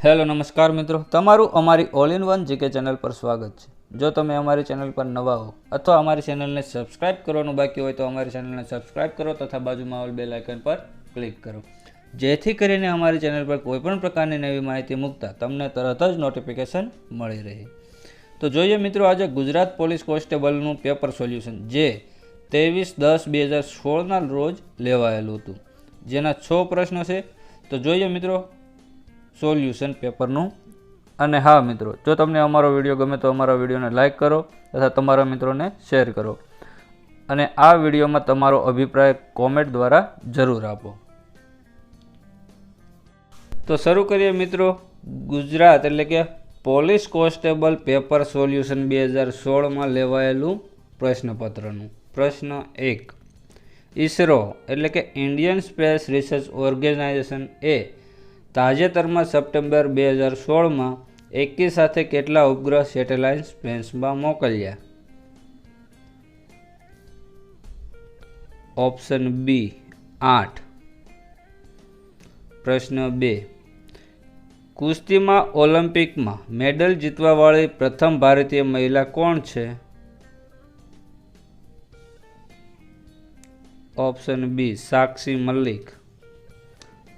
Hello નમસ્કાર મિત્રો, તમારું અમારી all in one GK channel પર સ્વાગત છે। જો તમે અમારી ચેનલ પર નવા હો અથવા અમારી ચેનલને સબસ્ક્રાઇબ કરવાનું બાકી હોય તો અમારી ચેનલને સબસ્ક્રાઇબ કરો તથા બાજુમાં આવેલ બેલ આઇકન પર ક્લિક કરો, જેથી કરીને અમારી ચેનલ પર કોઈપણ પ્રકારની નવી માહિતી મૂકતા તમને તરત જ નોટિફિકેશન મળી રહે। તો જોઈએ મિત્રો, આજે ગુજરાત પોલીસ કોન્સ્ટેબલનું પેપર સોલ્યુશન જે 23/10/2016ના રોજ લેવાયેલું હતું, જેના 6 પ્રશ્નો છે। તો જોઈએ મિત્રો સોલ્યુશન પેપરનું। અને હા મિત્રો, જો તમને અમારો વિડીયો ગમે તો અમારા વિડીયોને લાઇક કરો તથા તમારા મિત્રોને શેર કરો અને આ વિડીયોમાં તમારો અભિપ્રાય કોમેન્ટ દ્વારા જરૂર આપો। તો શરૂ કરીએ મિત્રો, ગુજરાત એટલે કે પોલીસ કોન્સ્ટેબલ પેપર સોલ્યુશન 2016માં લેવાયેલું પ્રશ્નપત્રનું। પ્રશ્ન 1, ઈસરો એટલે કે ઇન્ડિયન સ્પેસ રિસર્ચ ઓર્ગેનાઇઝેશન એ તાજેતરમાં સપ્ટેમ્બર 2016માં એકી સાથે કેટલા ઉપગ્રહ સેટેલાઇટ સ્પેસમાં મોકલ્યા? Option B 8। પ્રશ્ન 2, કુસ્તીમાં ઓલિમ્પિકમાં મેડલ જીતવાવાળી પ્રથમ ભારતીય મહિલા કોણ છે? ઓપ્શન બી સાક્ષી મલિક।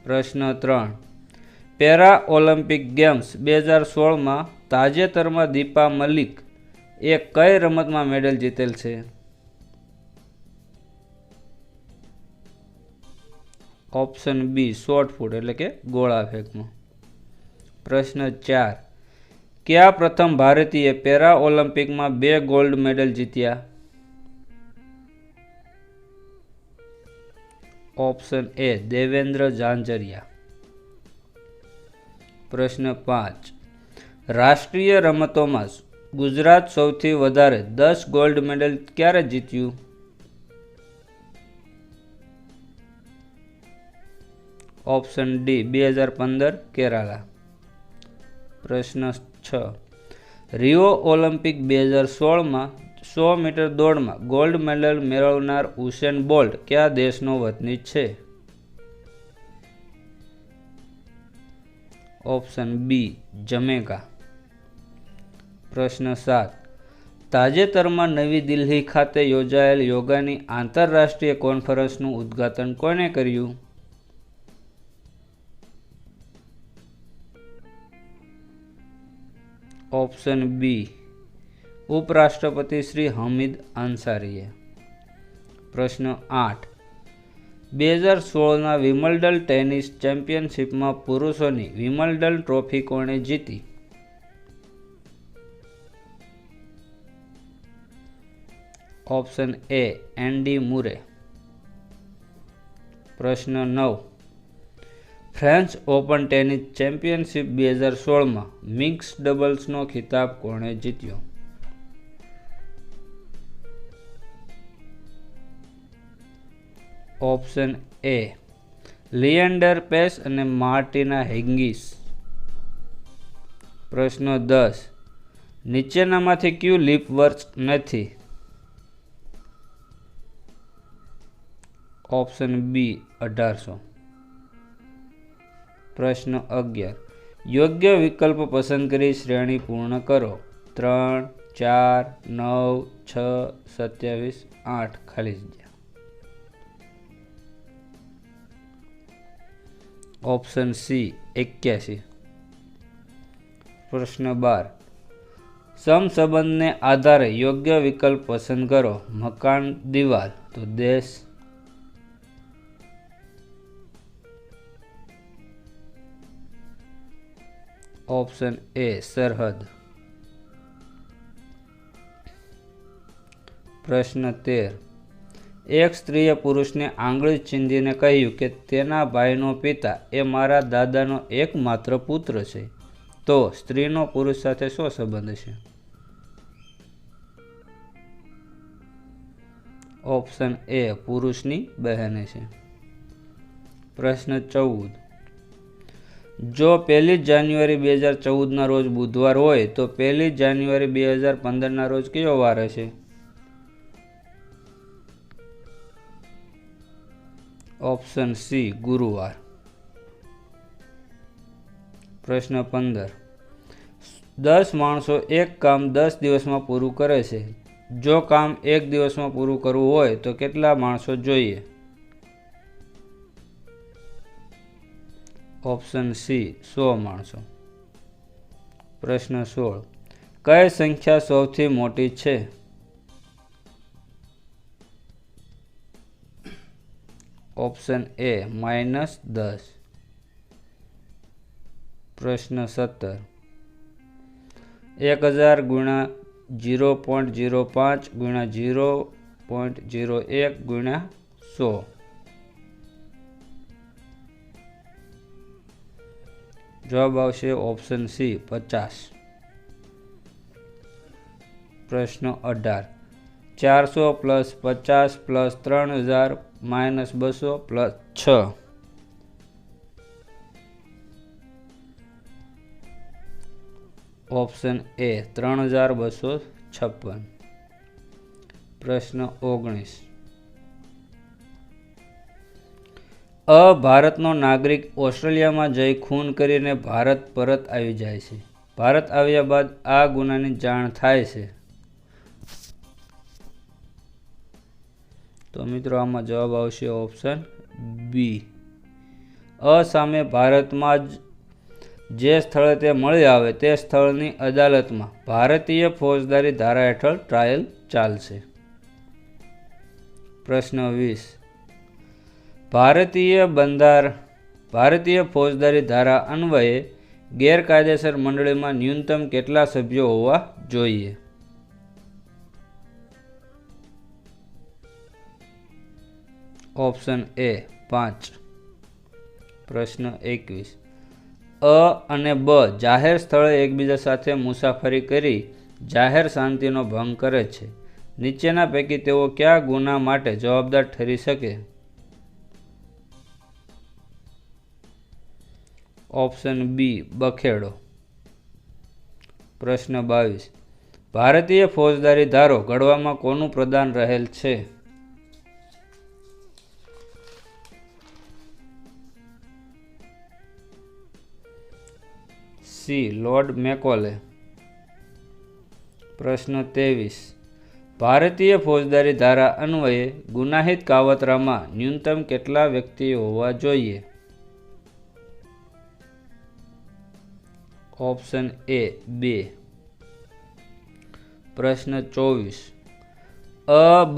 પ્રશ્ન 3, પેરા ઓલિમ્પિક ગેમ્સ 2016માં તાજેતરમાં દીપા મલિક એ કઈ રમતમાં મેડલ જીતેલ છે? ઓપ્શન બી શોર્ટપુટ એટલે કે ગોળા ફેંકમાં। પ્રશ્ન 4, કયા પ્રથમ ભારતીય પેરા ઓલિમ્પિકમાં 2 ગોલ્ડ મેડલ જીત્યા? Option A Devendra Jhajharia. પ્રશ્ન 5, રાષ્ટ્રીય રમતોમાં ગુજરાત સૌથી વધારે 10 ગોલ્ડ મેડલ ક્યારે જીત્યું? Option D 2015 Kerala. પ્રશ્ન 6, રિયો ઓલિમ્પિક 2016માં 100 મીટર દોડમાં ગોલ્ડ મેડલ મેળવનાર ઉસેન બોલ્ટ કયા દેશનો વતની છે? Option B Jamaica. પ્રશ્ન 7, તાજેતરમાં નવી દિલ્હી ખાતે યોજાયેલ યોગાની આંતરરાષ્ટ્રીય કોન્ફરન્સનું ઉદ્ઘાટન કોણે કર્યું? ઓપ્શન બી ઉપરાષ્ટ્રપતિ શ્રી હમીદ અંસારીએ। પ્રશ્ન 8, 2016ના વિમ્બલ્ડન ટેનિસ ચેમ્પિયનશિપમાં પુરુષોની વિમ્બલ્ડન ટ્રોફી કોણે જીતી? Option A Andy Murray. પ્રશ્ન 9, ફ્રેન્ચ ઓપન ટેનિસ ચેમ્પિયનશિપ 2016માં મિક્સ ડબલ્સનો ખિતાબ કોણે જીત્યો? ઓપ્શન એ લિએન્ડર પેસ અને માર્ટિના હિંગિસ। પ્રશ્ન 10, નીચેનામાંથી કયું લીપ વર્ષ નથી? Option B 1800। પ્રશ્ન 11, યોગ્ય વિકલ્પ પસંદ કરી શ્રેણી પૂર્ણ કરો। 3, 4, 9, 6, 27, 8 ખાલી જગ્યા। Option C 81। પ્રશ્ન 12, સમસંબંધને આધારે યોગ્ય વિકલ્પ પસંદ કરો। મકાન, દિવાલ તો દેશ। ઓપ્શન એ સરહદ। પ્રશ્ન 13, એક સ્ત્રીએ પુરુષને આંગળી ચીંધીને કહ્યું કે તેના ભાઈનો પિતા એ મારા દાદાનો એકમાત્ર પુત્ર છે, તો સ્ત્રીનો પુરુષ સાથે શું સંબંધ છે? ઓપ્શન એ પુરુષની બહેન છે। પ્રશ્ન 14, જો 1 જાન્યુઆરી 2014ના રોજ બુધવાર હોય તો 1 જાન્યુઆરી 2015ના રોજ કયો વાર હશે? ઓપ્શન સી ગુરુવાર। પ્રશ્ન 15. 10 માણસો એક કામ 10 દિવસમાં પૂરું કરે છે. જો કામ 1 દિવસમાં પૂરું કરવું હોય તો કેટલા માણસો જોઈએ? ઓપ્શન સી 100 માણસો. પ્રશ્ન 16. કઈ સંખ્યા સૌથી મોટી છે? ઓપ્શન એ -10. પ્રશ્ન 17. 1000 ગુણ્યા 0.05 ગુણ્યા 0.01 ગુણ્યા 100. જવાબ આવશે ઓપ્શન સી 50. પ્રશ્ન 18. 400 plus 50 plus 3000 minus 200 plus 6. Option A 3256. પ્રશ્ન 19. ભારતનો નાગરિક ઓસ્ટ્રેલિયામાં જઈ ખૂન કરીને ભારત પરત આવી જાય છે. ભારત આવ્યા બાદ આ ગુનાની જાણ થાય છે. તો મિત્રો આમાં જવાબ આવશે ઓપ્શન બી. સામે ભારતમાં જે સ્થળે તે મળી આવે તે સ્થળની અદાલતમાં ભારતીય ફોજદારી ધારા હેઠળ ટ્રાયલ ચાલશે. પ્રશ્ન 20. ભારતીય ફોજદારી ધારા અન્વયે ગેરકાયદેસર મંડળીમાં ન્યૂનતમ કેટલા સભ્યો હોવા જોઈએ? Option A 5. પ્રશ્ન 21. અને બ જાહેર સ્થળે એકબીજા સાથે મુસાફરી કરી જાહેર શાંતિનો ભંગ કરે છે. નીચેના પૈકી તેઓ કયા ગુના માટે જવાબદાર ઠરી શકે? ઓપ્શન બી બખેડો. પ્રશ્ન 22. ભારતીય ફોજદારી ધારો ઘડવામાં કોનું પ્રદાન રહેલ છે? C lord Macaulay. પ્રશ્ન 23. ભારતીય ફોજદારી ધારા અન્વયે ગુનાહિત કાવતરામાં ન્યૂનતમ કેટલા વ્યક્તિઓ હોવા જોઈએ? Option A 2. પ્રશ્ન 24.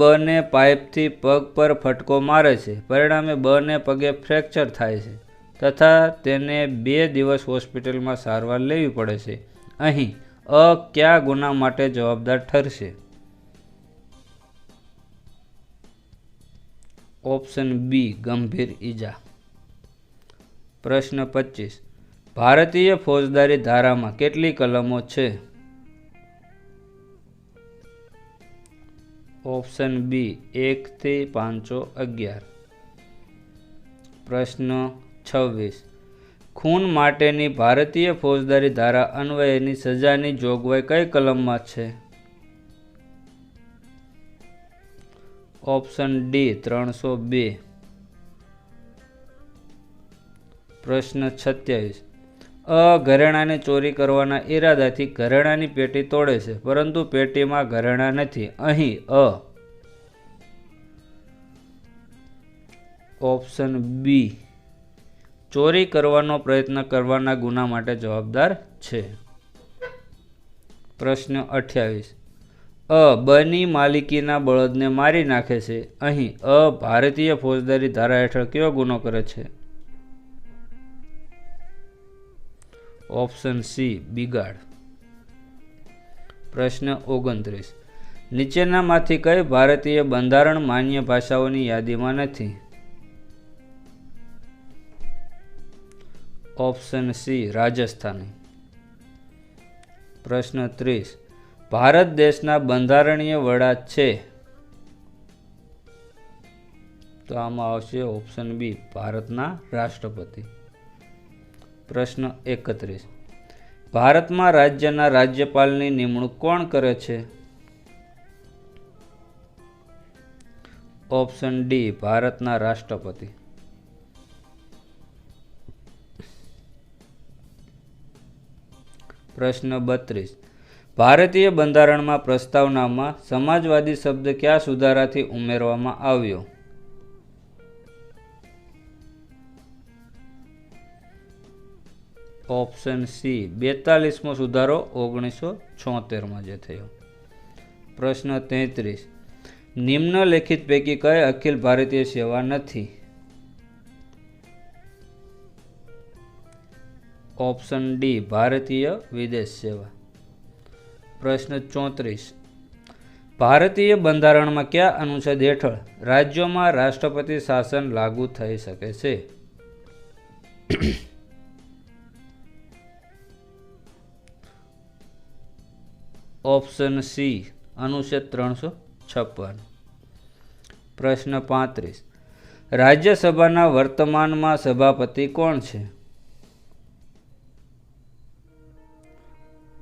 બને પાઇપથી પગ પર ફટકો મારે છે, પરિણામે બને પગે ફ્રેક્ચર થાય છે તથા તેને 2 દિવસ હોસ્પિટલમાં સારવાર લેવી પડે છે. અહીં કયા ગુના માટે જવાબદાર ઠરશે? ઓપ્શન બી ગંભીર ઈજા. પ્રશ્ન 25. ભારતીય ફોજદારી ધારામાં કેટલી કલમો છે? ઓપ્શન બી 1 થી 511. પ્રશ્ન 26. ખૂન માટેની ભારતીય ફોજદારી ધારા અન્વયેની સજાની જોગવાઈ કઈ કલમમાં છે? Option D 302. પ્રશ્ન 27. ઘરેણાની ચોરી કરવાના ઈરાદાથી ઘરેણાની પેટી તોડે છે પરંતુ પેટીમાં ઘરેણા નથી. અહીં ઓપ્શન બી ચોરી કરવાનો પ્રયત્ન કરવાના ગુના માટે જવાબદાર છે. પ્રશ્ન 28. બની માલિકીના બળદને મારી નાખે છે. અહીં ભારતીય ફોજદારી ધારા હેઠળ કેવો ગુનો કરે છે? ઓપ્શન સી બિગાડ. પ્રશ્ન 29. નીચેનામાંથી કઈ ભારતીય બંધારણ માન્ય ભાષાઓની યાદીમાં નથી? Option C Rajasthani. પ્રશ્ન 30. ભારત દેશના બંધારણીય વડા છે? તો આમાં આવશે ઓપ્શન બી ભારતના રાષ્ટ્રપતિ. પ્રશ્ન 31. ભારતમાં રાજ્યના રાજ્યપાલની નિમણૂક કોણ કરે છે? ઓપ્શન ડી ભારતના રાષ્ટ્રપતિ. પ્રશ્ન 32. ભારતીય બંધારણમાં પ્રસ્તાવનામાં સમાજવાદી શબ્દ કયા સુધારાથી ઉમેરવામાં આવ્યો? ઓપ્શન સી 42મો સુધારો 1976માં જે થયો. પ્રશ્ન 33. નિમ્નલિખિત પૈકી કઈ અખિલ ભારતીય સેવા નથી? ઓપ્શન ડી ભારતીય વિદેશ સેવા. પ્રશ્ન 34. ભારતીય બંધારણમાં કયા અનુચ્છેદ હેઠળ રાજ્યોમાં રાષ્ટ્રપતિ શાસન લાગુ થઈ શકે છે? ઓપ્શન સી અનુચ્છેદ 356. પ્રશ્ન 35. રાજ્યસભાના વર્તમાનમાં સભાપતિ કોણ છે?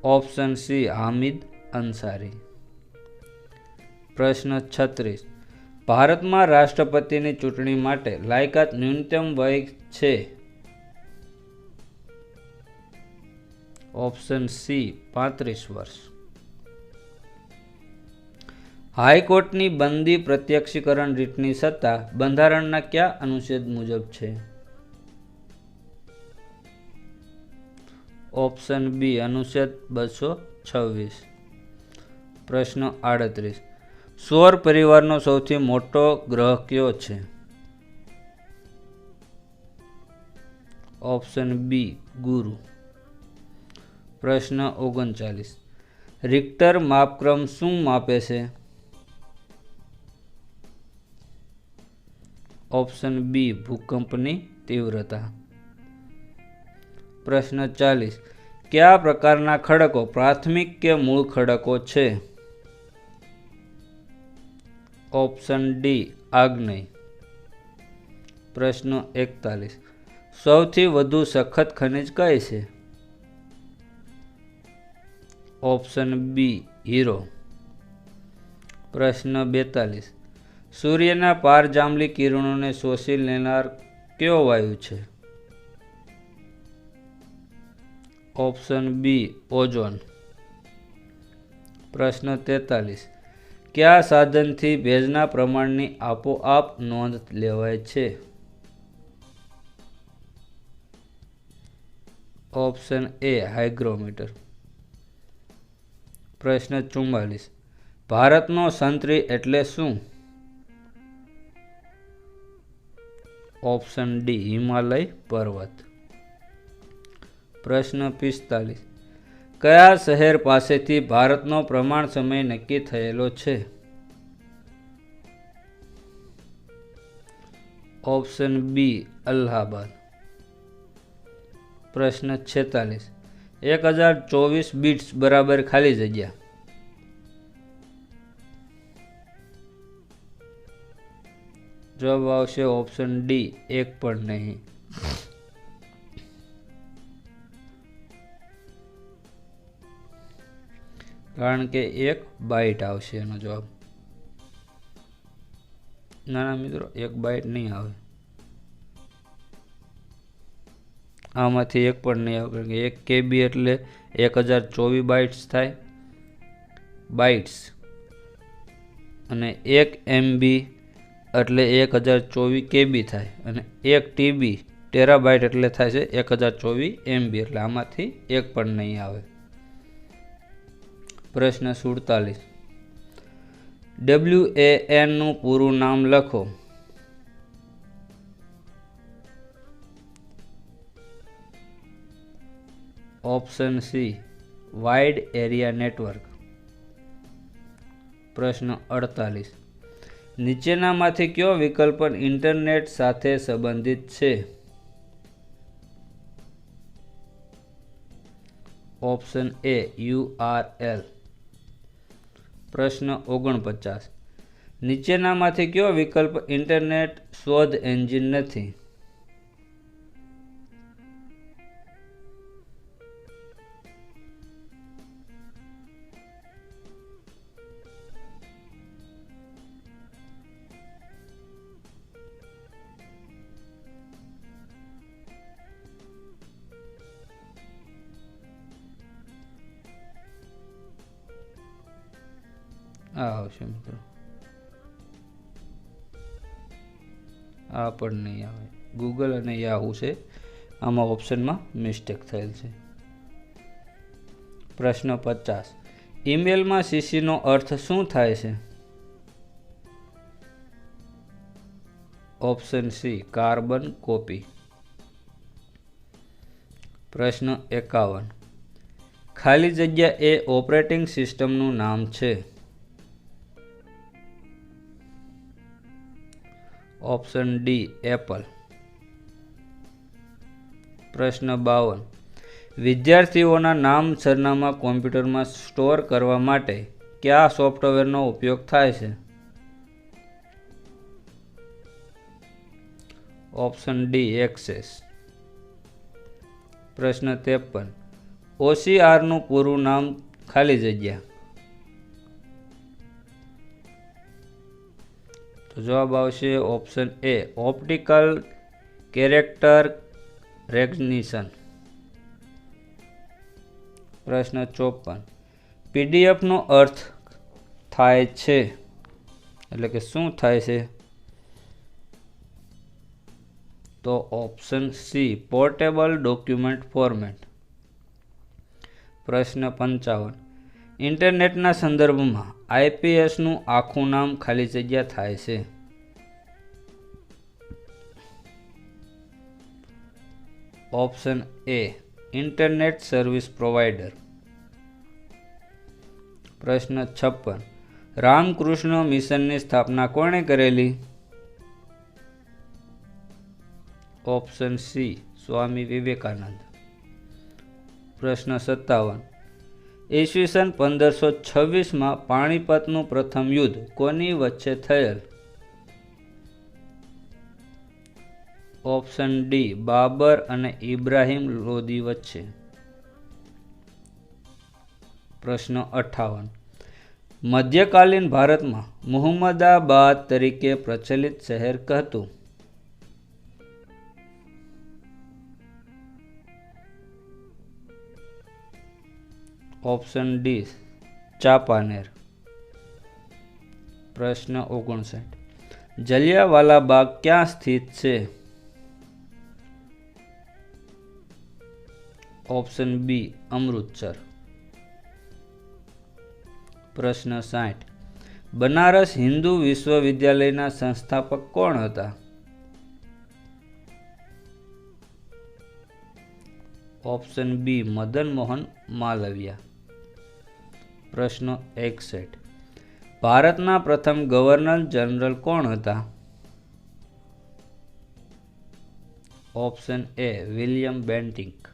Option C Hamid Ansari. પ્રશ્ન 36. ભારતમાં રાષ્ટ્રપતિની ચૂંટણી માટે લાયકાત ન્યૂનતમ વય છે? ઓપ્શન સી 35 વર્ષ. હાઈકોર્ટની બંદી પ્રત્યક્ષીકરણ રીટની સત્તા બંધારણના કયા અનુચ્છેદ મુજબ છે? ઓપ્શન બી અનુચ્છેદ 226. પ્રશ્ન 38. સૌર પરિવારનો સૌથી મોટો ગ્રહ કયો છે? ઓપ્શન બી ગુરુ. પ્રશ્ન 39. રિક્ટર માપક્રમ શું માપે છે? ઓપ્શન બી ભૂકંપની તીવ્રતા. પ્રશ્ન 40. કયા પ્રકારના ખડકો પ્રાથમિક કે મૂળ ખડકો છે? ઓપ્શન ડી આગ્નેય. પ્રશ્ન 41. સૌથી વધુ સખત ખનિજ કઈ છે? ઓપ્શન બી હીરો. પ્રશ્ન 42. સૂર્યના પારજાંબલી કિરણોને શોષી લેનાર કયો વાયુ છે? Option B ozone. પ્રશ્ન 43. કયા સાધનથી ભેજના પ્રમાણની આપોઆપ નોંધ લેવાય છે? ઓપ્શન એ હાઇગ્રોમીટર. પ્રશ્ન 44. ભારતનો સંતરી એટલે શું? ઓપ્શન ડી હિમાલય પર્વત. પ્રશ્ન 45. કયા શહેર પાસેથી ભારતનો પ્રમાણ સમય નક્કી થયેલો છે? Option B Allahabad. પ્રશ્ન 46. 1024 બીટ્સ બરાબર ખાલી જગ્યા. જવાબ આવશે ઓપ્શન ડી 1 પણ નહીં. કારણ કે 1 બાઇટ આવશે એનો જવાબ. ના મિત્રો 1 બાઇટ નહીં આવે. આમાંથી 1 પણ નહીં આવે કારણ કે 1 KB એટલે 1024 બાઇટ્સ થાય બાઇટ્સ અને 1 MB એટલે 1024 KB થાય અને 1 TB ટેરાબાઇટ એટલે થાય છે 1024 MB એટલે આમાંથી 1 પણ નહીં આવે. પ્રશ્ન 47. WAN નું પૂરું નામ લખો. Option C wide area network. પ્રશ્ન 48. નીચેનામાંથી કયો વિકલ્પ ઇન્ટરનેટ સાથે સંબંધિત છે? ઓપ્શન એ URL. પ્રશ્ન 49. નીચેનામાંથી કયો વિકલ્પ ઇન્ટરનેટ શોધ એન્જિન નથી? આ આવશે મિત્રો, આ પણ નહીં આવે. ગૂગલ અને યાહૂ છે, આમાં ઓપ્શનમાં મિસ્ટેક થયેલ છે. પ્રશ્ન 50. ઈમેલમાં સીસીનો અર્થ શું થાય છે? Option C carbon copy. પ્રશ્ન 51. ખાલી જગ્યા એ ઓપરેટિંગ સિસ્ટમનું નામ છે. Option D Apple. પ્રશ્ન 52. વિદ્યાર્થીઓના નામ સરનામા કોમ્પ્યુટરમાં સ્ટોર કરવા માટે કયા સોફ્ટવેરનો ઉપયોગ થાય છે? Option D access. પ્રશ્ન 53. OCRનું પૂરું નામ ખાલી જગ્યા. તો જવાબ આવશે option A optical character recognition. પ્રશ્ન 54. પીડીએફનો અર્થ થાય છે, એટલે કે શું થાય છે? તો option C portable document format. પ્રશ્ન 55. ઇન્ટરનેટના સંદર્ભમાં આઈપીએસનું આખું નામ ખાલી જગ્યા થાય છે. ઓપ્શન એ ઇન્ટરનેટ સર્વિસ પ્રોવાઇડર. પ્રશ્ન 56. રામકૃષ્ણ મિશનની સ્થાપના કોણે કરેલી? Option C Swami Vivekananda. પ્રશ્ન 57. ઈસવીસન 1526માં પાણીપતનું પ્રથમ યુદ્ધ કોની વચ્ચે થયેલ? ઓપ્શન ડી બાબર અને ઇબ્રાહિમ લોદી વચ્ચે. પ્રશ્ન 58. મધ્યકાલીન ભારતમાં મુહમ્મદાબાદ તરીકે પ્રચલિત શહેર કહેતું? Option D Champaner. પ્રશ્ન 59. જલિયાવાલા બાગ ક્યાં સ્થિત છે? Option B Amritsar. પ્રશ્ન 60. બનારસ હિન્દુ વિશ્વવિદ્યાલયના સંસ્થાપક કોણ હતા? Option B Madan Mohan Malaviya. પ્રશ્ન 61. ભારતના પ્રથમ ગવર્નર જનરલ કોણ હતા? Option A William Bentinck.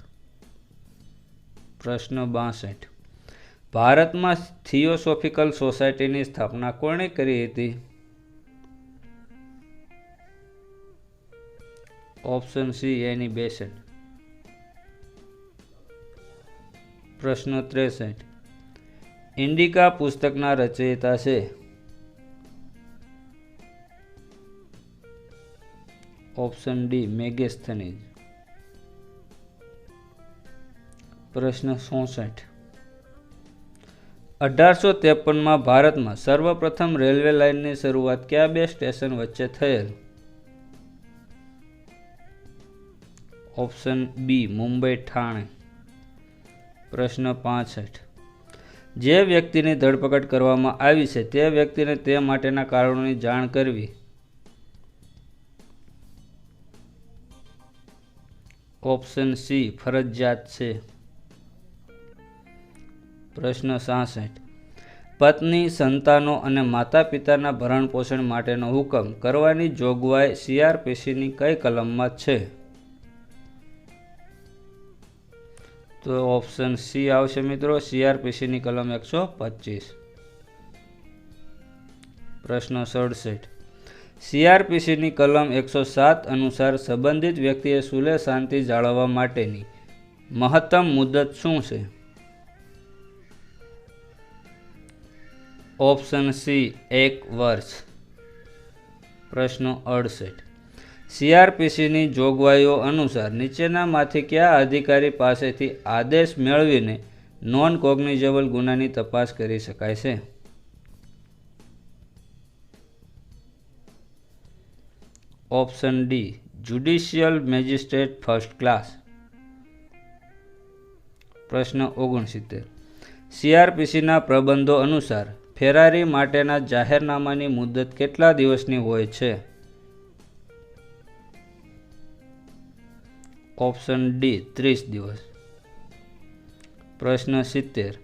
પ્રશ્ન 62. ભારતમાં થિયોસોફિકલ સોસાયટીની સ્થાપના કોણે કરી હતી? Option C Annie Besant. પ્રશ્ન 63. ઇન્ડિકા પુસ્તકના રચયિતા છે? Option D Megasthenes. પ્રશ્ન 64. 1853માં ભારતમાં સર્વપ્રથમ રેલવે લાઇનની શરૂઆત કયા બે સ્ટેશન વચ્ચે થયેલ? Option B Mumbai Thane. પ્રશ્ન 65. જે વ્યક્તિની ધરપકડ કરવામાં આવી છે તે વ્યક્તિને તે માટેના કારણોની જાણ કરવી? ઓપ્શન સી ફરજિયાત છે. પ્રશ્ન 66. પત્ની, સંતાનો અને માતા પિતાના ભરણ પોષણ માટેનો હુકમ કરવાની જોગવાઈ સીઆરપીસીની કઈ કલમમાં છે? તો ઓપ્શન સી આવશે મિત્રો સીઆરપીસીની કલમ 125. પ્રશ્ન 67. સીઆરપીસીની કલમ 107 અનુસાર સંબંધિત વ્યક્તિએ સુલેહ શાંતિ જાળવવા માટેની મહત્તમ મુદત શું છે? ઓપ્શન સી 1 વર્ષ. પ્રશ્ન 68. સીઆરપીસીની જોગવાઈઓ અનુસાર નીચેનામાંથી કયા અધિકારી પાસેથી આદેશ મેળવીને નોન કોગ્નિઝેબલ ગુનાની તપાસ કરી શકાય છે? Option D judicial magistrate first class. પ્રશ્ન 69 સીઆરપીસીના પ્રબંધો અનુસાર ફેરારી માટેના જાહેરનામાની મુદત કેટલા દિવસની હોય છે? ઓપ્શન ડી 30 દિવસ। પ્રશ્ન 70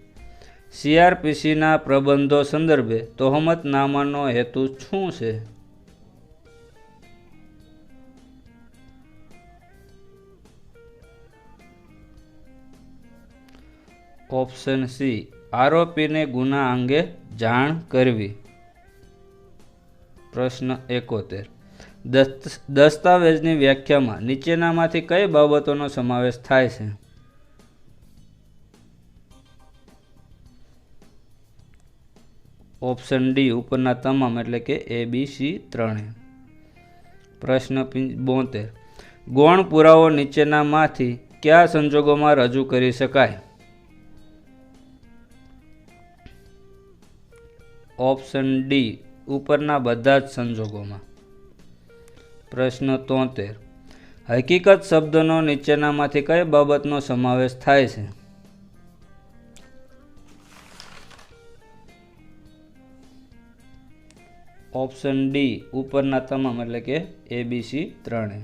સીઆરપીસીના પ્રબંધો સંદર્ભે તહોમતનામાનો હેતુ શું છે? ઓપ્શન સી આરોપીને ગુના અંગે જાણ કરવી। પ્રશ્ન 71 દસ્તાવેજની વ્યાખ્યામાં નીચેનામાંથી કઈ બાબતોનો સમાવેશ થાય છે? ઓપ્શન ડી ઉપરના તમામ એટલે કે ABC ત્રણે। પ્રશ્ન 72 ગૌણ પુરાવો નીચેનામાંથી કયા સંજોગોમાં રજૂ કરી શકાય? ઓપ્શન ડી ઉપરના બધા જ સંજોગોમાં। પ્રશ્ન 73 હકીકત શબ્દનો નીચેનામાંથી કઈ બાબતનો સમાવેશ થાય છે? ઓપ્શન ડી ઉપરના તમામ એટલે કે ABC ત્રણે।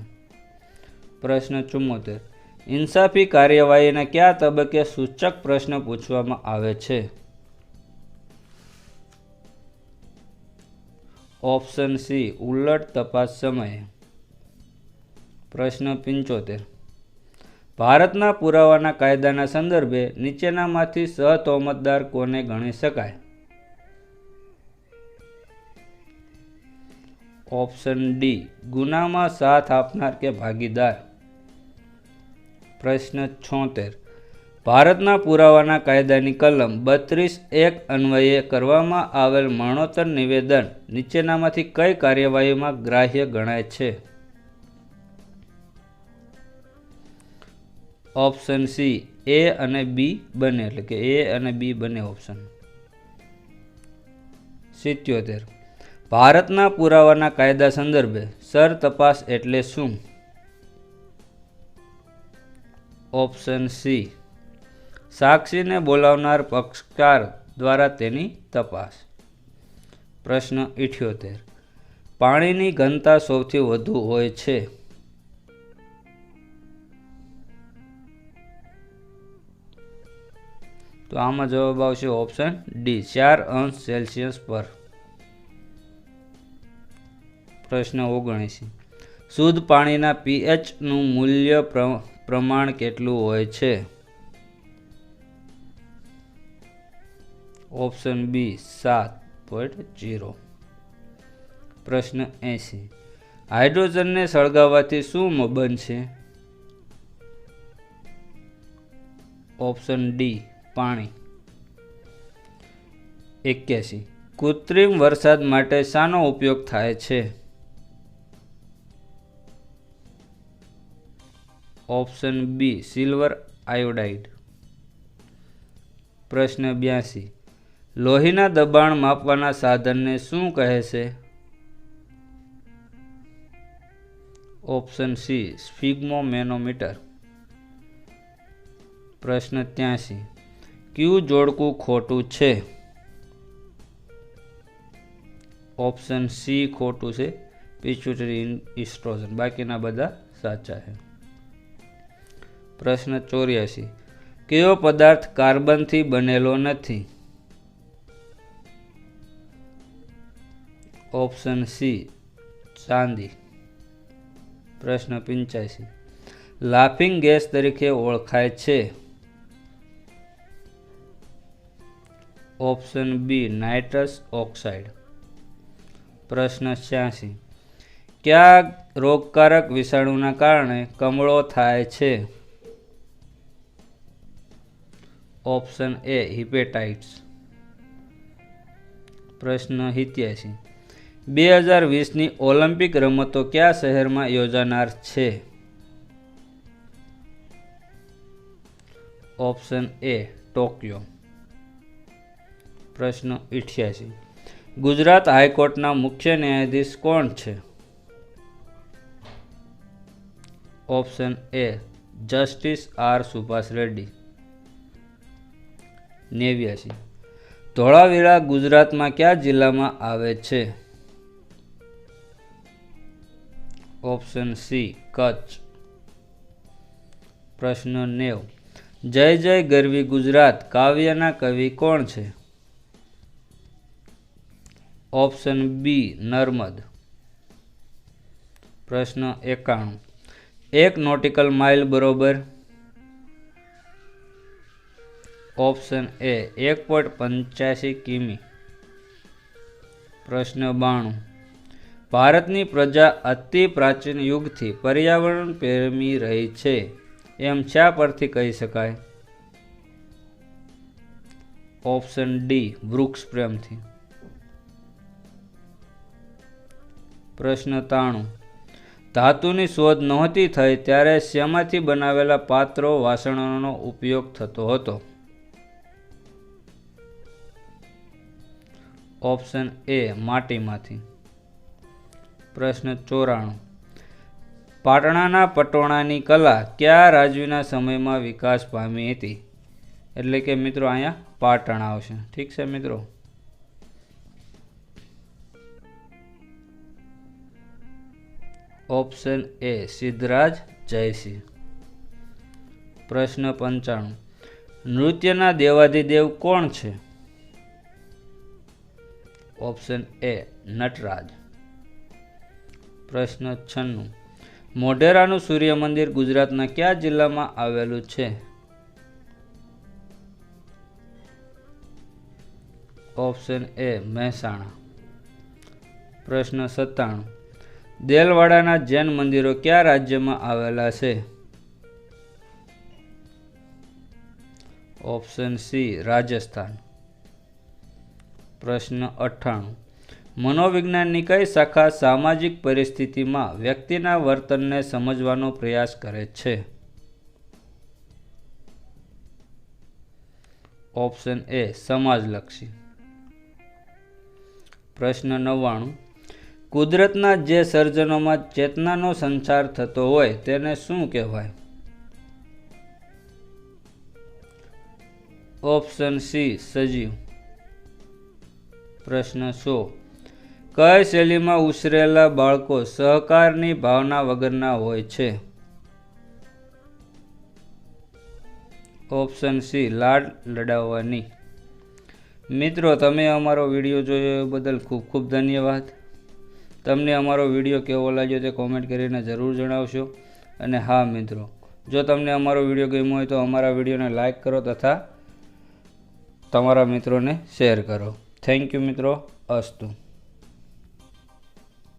પ્રશ્ન 74 ઇન્સાફી કાર્યવાહીના કયા તબક્કે સૂચક પ્રશ્ન પૂછવામાં આવે છે? ઓપ્શન સી ઉલટ તપાસ સમયે। પ્રશ્ન 75 ભારતના પુરાવાના કાયદાના સંદર્ભે નીચેનામાંથી સહતોહમતદાર કોને ગણી શકાય? ઓપ્શન ડી ગુનામાં સાથ આપનાર કે ભાગીદાર। પ્રશ્ન 76 ભારતના પુરાવાના કાયદાની કલમ 32(1) અન્વયે કરવામાં આવેલ મરણોત્તર નિવેદન નીચેનામાંથી કઈ કાર્યવાહીમાં ગ્રાહ્ય ગણાય છે? ઓપ્શન સી એ અને બી બંને એટલે કે એ અને બી બંને ઓપ્શન। 77 ભારતના પુરાવાના કાયદા સંદર્ભે સર તપાસ એટલે શું? ઓપ્શન સી સાક્ષીને બોલાવનાર પક્ષકાર દ્વારા તેની તપાસ। પ્રશ્ન 78 પાણીની ઘનતા સૌથી વધુ હોય છે? તો આમાં જવાબ આવશે ઓપ્શન ડી 4°C પર। પ્રશ્ન 79 શુદ્ધ પાણીના pH નું મૂલ્ય પ્રમાણ કેટલું હોય છે? Option B 7.0। પ્રશ્ન 80 હાઇડ્રોજનને સળગાવવાથી શું બનશે? ઓપ્શન ડી પાણી। 81 કૃત્રિમ વરસાદ માટે શાનો ઉપયોગ થાય છે? Option B silver iodide. પ્રશ્ન 82 લોહીના દબાણ માપવાના સાધનને શું કહે છે? Option C sphygmomanometer. પ્રશ્ન 83 કયું જોડકું ખોટું છે? ઓપ્શન સી ખોટું છે પિટ્યુટરી ઇસ્ટ્રોજન, બાકીના બધા સાચા છે। પ્રશ્ન 84 કયો પદાર્થ કાર્બનથી બનેલો નથી? ઓપ્શન સી ચાંદી। પ્રશ્ન 85 લાફિંગ ગેસ તરીકે ઓળખાય છે? Option B nitrous oxide. પ્રશ્ન 86 કયા રોગકારક વિષાણુના કારણે કમળો થાય છે? Option A hepatitis. પ્રશ્ન 87 2020ની ઓલિમ્પિક રમતો કયા શહેરમાં યોજાનાર છે? Option A Tokyo. પ્રશ્ન 88 ગુજરાત હાઈકોર્ટના મુખ્ય ન્યાયાધીશ કોણ છે? Option A justice R Subhash Reddy. 89. ધોળાવીરા ગુજરાતમાં કયા જિલ્લામાં આવે છે? Option C Kutch. પ્રશ્ન 90. જય જય ગરવી ગુજરાત કાવ્યના કવિ કોણ છે? Option B Narmad. પ્રશ્ન 91. 1 નોટિકલ માઇલ બરોબર? ઓપ્શન એ 1.85 કિમી. પ્રશ્ન 92. ભારતની પ્રજા અતિ પ્રાચીન યુગથી પર્યાવરણ પ્રેમી રહી છે એમ શા પરથી કહી શકાય? ઓપ્શન ડી વૃક્ષ પ્રેમથી. પ્રશ્ન 93. ધાતુની શોધ નહોતી થઈ ત્યારે શેમાંથી બનાવેલા પાત્રો વાસણોનો ઉપયોગ થતો હતો? ઓપ્શન એ માટીમાંથી. પ્રશ્ન 94. પાટણાના પટોળાની કલા કયા રાજવીના સમયમાં વિકાસ પામી હતી? એટલે કે મિત્રો અહીંયા પાટણ આવશે. ઠીક છે મિત્રો. Option A Siddharaj Jaysinh. પ્રશ્ન 95. નૃત્યના દેવાધિદેવ કોણ છે? Option A Nataraj. પ્રશ્ન 96. મોઢેરાનું સૂર્ય મંદિર ગુજરાતના કયા જિલ્લામાં આવેલું છે? ઓપ્શન એ મહેસાણા. પ્રશ્ન 97. દેલવાડાના જૈન મંદિરો કયા રાજ્યમાં આવેલા છે? Option C Rajasthan. પ્રશ્ન 98. મનોવિજ્ઞાનની કઈ શાખા સામાજિક પરિસ્થિતિમાં વ્યક્તિના વર્તનને સમજવાનો પ્રયાસ કરે છે? ઓપ્શન એ સમાજલક્ષી. પ્રશ્ન 99. કુદરતના જે સર્જનોમાં ચેતનાનો સંચાર થતો હોય તેને શું કહેવાય? ઓપ્શન સી સજીવ. પ્રશ્ન 100. કઈ શૈલીમાં ઉછરેલા બાળકો સહકારની ભાવના વગરના હોય છે? ઓપ્શન સી લાડ લડાવવાની. મિત્રો તમે અમારો વિડીયો જોયો એ બદલ ખૂબ ખૂબ ધન્યવાદ. તમને અમારો વિડીયો કેવો લાગ્યો તે કોમેન્ટ કરીને જરૂર જણાવશો. અને હા મિત્રો, જો તમને અમારો વિડીયો ગમ્યો હોય તો અમારા વિડીયોને લાઈક કરો તથા તમારા મિત્રોને શેર કરો. થેન્ક યુ મિત્રો. અસ્તુ.